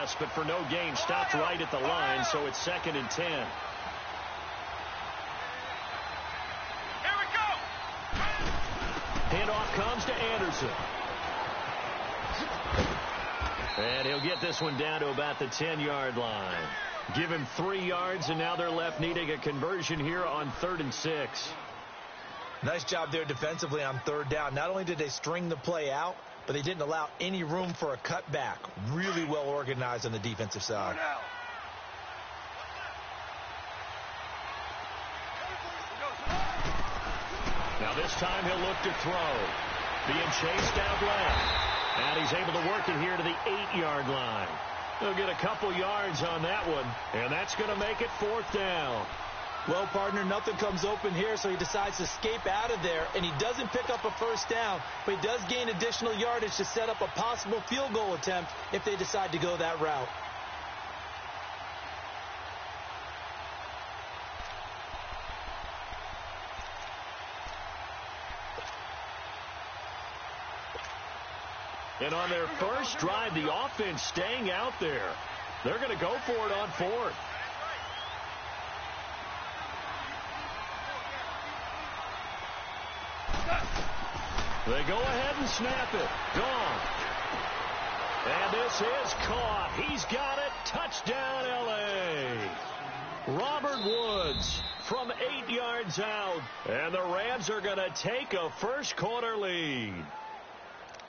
pass, but for no gain, stopped right at the line, so it's 2nd and 10. Here we go. Handoff comes to Anderson. And he'll get this one down to about the 10-yard line. Give him 3 yards, and now they're left needing a conversion here on 3rd and 6. Nice job there defensively on 3rd down. Not only did they string the play out, but they didn't allow any room for a cutback. Really well organized on the defensive side. Now this time he'll look to throw. Being chased out left. And he's able to work it here to the 8-yard line. He'll get a couple yards on that one, and that's going to make it 4th down. Well, partner, nothing comes open here, so he decides to escape out of there, and he doesn't pick up a 1st down, but he does gain additional yardage to set up a possible field goal attempt if they decide to go that route. And on their first drive, the offense staying out there. They're going to go for it on 4th. They go ahead and snap it. Gone. And this is caught. He's got it. Touchdown, L.A. Robert Woods from 8 yards out. And the Rams are going to take a first-quarter lead.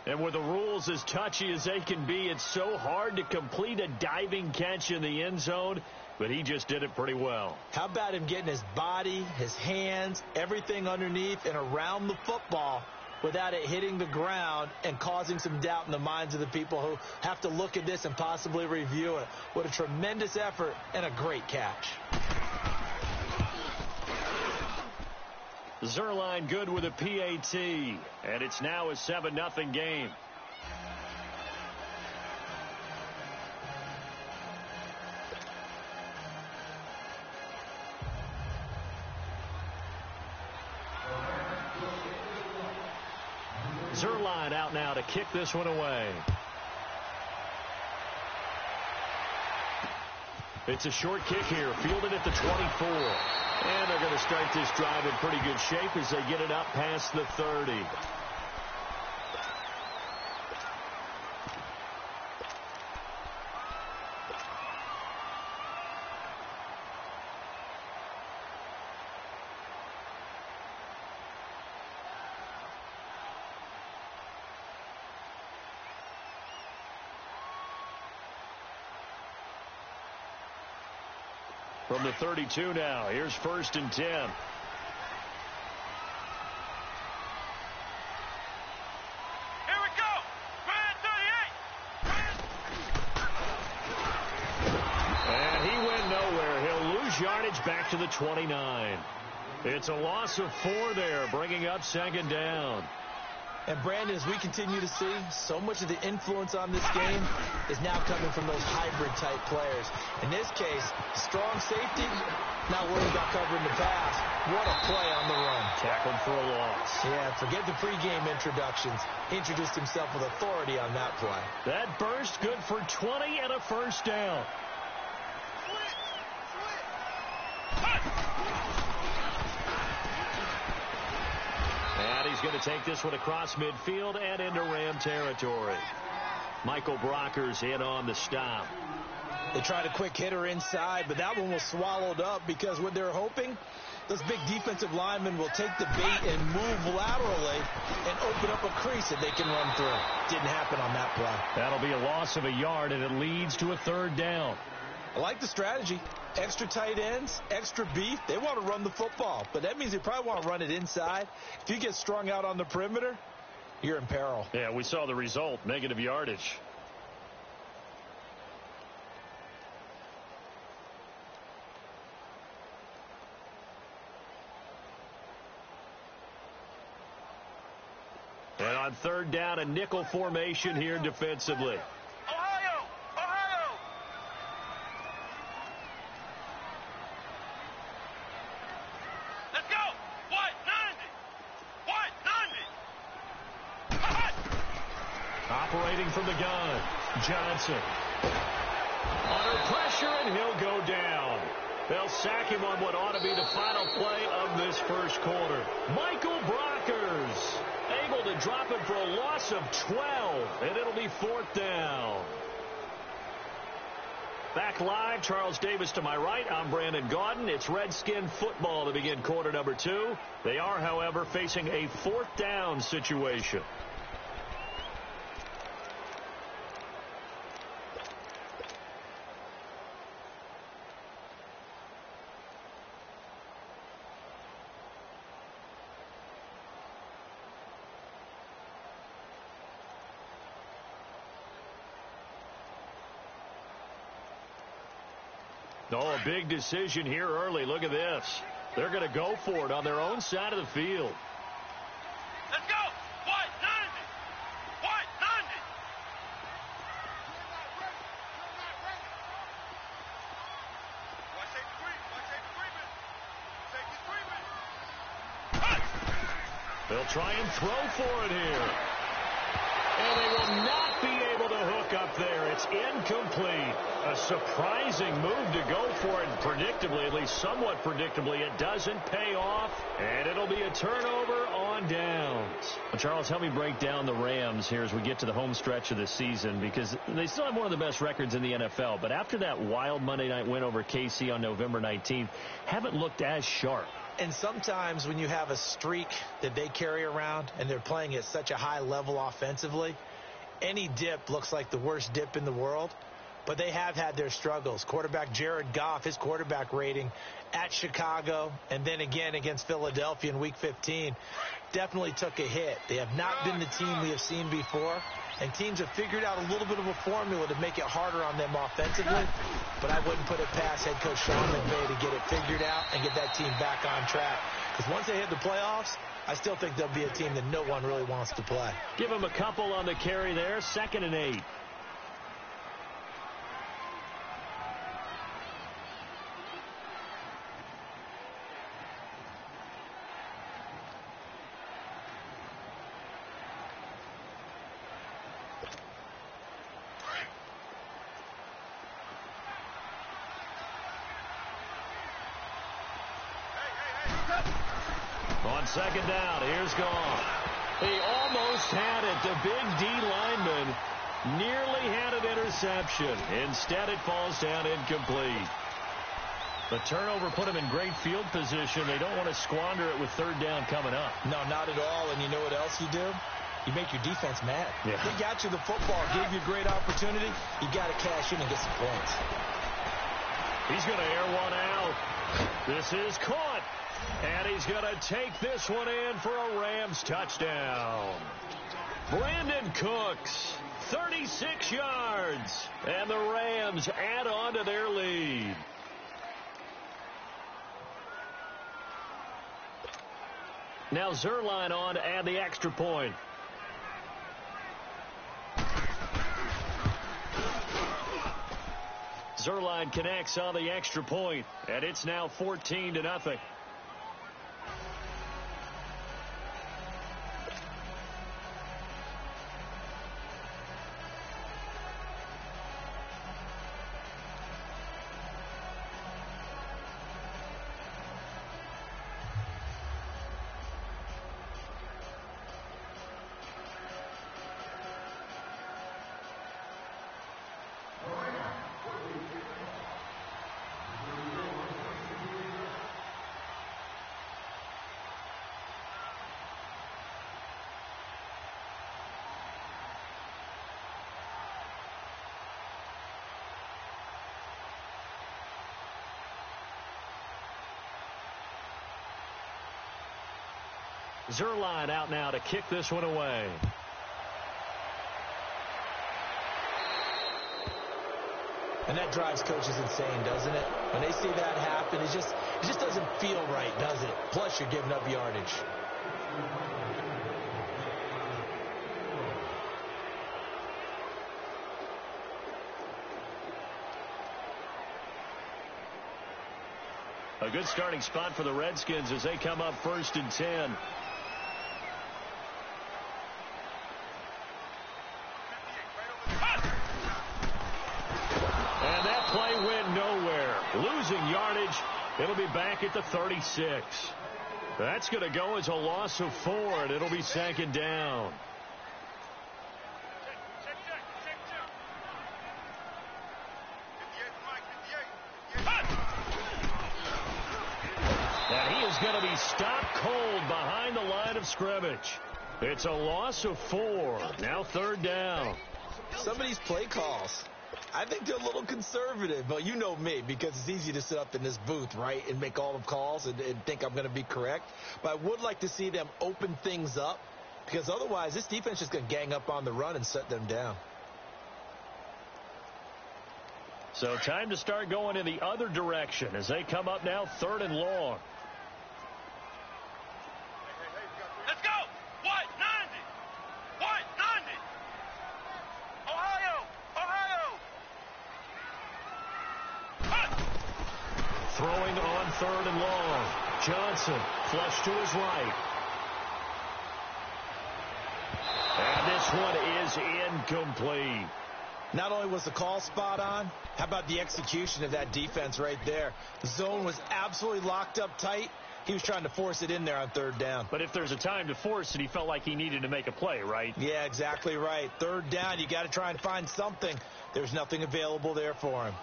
And with the rules as touchy as they can be, it's so hard to complete a diving catch in the end zone, but he just did it pretty well. How about him getting his body, his hands, everything underneath and around the football without it hitting the ground and causing some doubt in the minds of the people who have to look at this and possibly review it. What a tremendous effort and a great catch. Zuerlein good with a PAT, and it's now a 7-0 game. Zuerlein out now to kick this one away. It's a short kick here, fielded at the 24. And they're going to start this drive in pretty good shape as they get it up past the 30. From the 32 now, here's 1st and 10. Here we go. Man 38. And he went nowhere. He'll lose yardage back to the 29. It's a loss of 4 there, bringing up 2nd down. And, Brandon, as we continue to see, so much of the influence on this game is now coming from those hybrid-type players. In this case, strong safety, not worried about covering the pass. What a play on the run. Tackled for a loss. Yeah, forget the pregame introductions. Introduced himself with authority on that play. That burst good for 20 and a 1st down. And he's going to take this one across midfield and into Ram territory. Michael Brockers in on the stop. They tried a quick hitter inside, but that one was swallowed up because what they're hoping, those big defensive linemen will take the bait and move laterally and open up a crease that they can run through. Didn't happen on that play. That'll be a loss of a yard, and it leads to a 3rd down. I like the strategy. Extra tight ends, extra beef. They want to run the football, but that means they probably want to run it inside. If you get strung out on the perimeter, you're in peril. Yeah, we saw the result, negative yardage. And on 3rd down, a nickel formation here defensively. Operating from the gun, Johnson. pressure, and he'll go down. They'll sack him on what ought to be the final play of this first quarter. Michael Brockers able to drop him for a loss of 12, and it'll be 4th down. Back live, Charles Davis to my right. I'm Brandon Gaudin. It's Redskin football to begin quarter number 2. They are, however, facing a 4th down situation. Oh, a big decision here early. Look at this. They're going to go for it on their own side of the field. Let's go. White 90. White 90. Watch safety creep. Watch safety creeping. Safety creeping. Cut. They'll try and throw for it here. And they will not be able to hook up there. It's incomplete. A surprising move to go for it. Predictably, at least somewhat predictably, it doesn't pay off. And it'll be a turnover on downs. Well, Charles, help me break down the Rams here as we get to the home stretch of the season, because they still have one of the best records in the NFL. But after that wild Monday night win over KC on November 19th, haven't looked as sharp. And sometimes when you have a streak that they carry around and they're playing at such a high level offensively, any dip looks like the worst dip in the world. But they have had their struggles. Quarterback Jared Goff, his quarterback rating at Chicago and then again against Philadelphia in Week 15 definitely took a hit. They have not been the team we have seen before. And teams have figured out a little bit of a formula to make it harder on them offensively. But I wouldn't put it past head coach Sean McVay to get it figured out and get that team back on track. Because once they hit the playoffs, I still think they'll be a team that no one really wants to play. Give them a couple on the carry there. 2nd and 8. On 2nd down, here's Goff. He almost had it. The big D lineman nearly had an interception. Instead, it falls down incomplete. The turnover put him in great field position. They don't want to squander it with 3rd down coming up. No, not at all. And you know what else you do? You make your defense mad. Yeah. They got you the football, gave you a great opportunity. You got to cash in and get some points. He's going to air one out. This is caught. And he's going to take this one in for a Rams touchdown. Brandon Cooks, 36 yards. And the Rams add on to their lead. Now Zuerlein on to add the extra point. Zuerlein connects on the extra point, and it's now 14-0. Zuerlein out now to kick this one away. And that drives coaches insane, doesn't it? When they see that happen, it just doesn't feel right, does it? Plus, you're giving up yardage. A good starting spot for the Redskins as they come up 1st and 10. And that play went nowhere. Losing yardage. It'll be back at the 36. That's going to go as a loss of 4, and it'll be second down. And he is going to be stopped cold behind the line of scrimmage. It's a loss of 4. Now third down. Some of these play calls, I think they're a little conservative, but you know me, because it's easy to sit up in this booth, right, and make all the calls and think I'm going to be correct. But I would like to see them open things up, because otherwise this defense is going to gang up on the run and set them down. So time to start going in the other direction as they come up now third and long. Let's go! What? 90! What? 90! Ohio! Ohio! Throwing on third and long. Johnson flush to his right. And this one is incomplete. Not only was the call spot on, how about the execution of that defense right there? The zone was absolutely locked up tight. He was trying to force it in there on third down. But if there's a time to force it, he felt like he needed to make a play, right? Yeah, exactly right. Third down, you got to try and find something. There's nothing available there for him.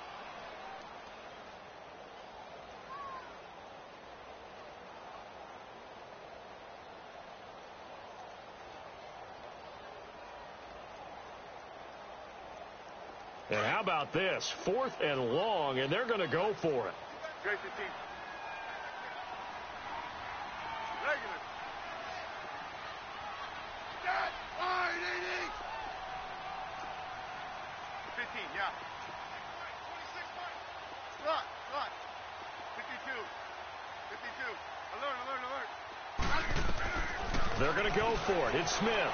And how about this? Fourth and long, and they're going to go for it. Great to see. Regular. Set. Wide, 80. 15, yeah. 26 Slot. 52. 52. Alert. They're going to go for it. It's Smith.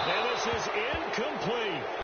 And this is incomplete.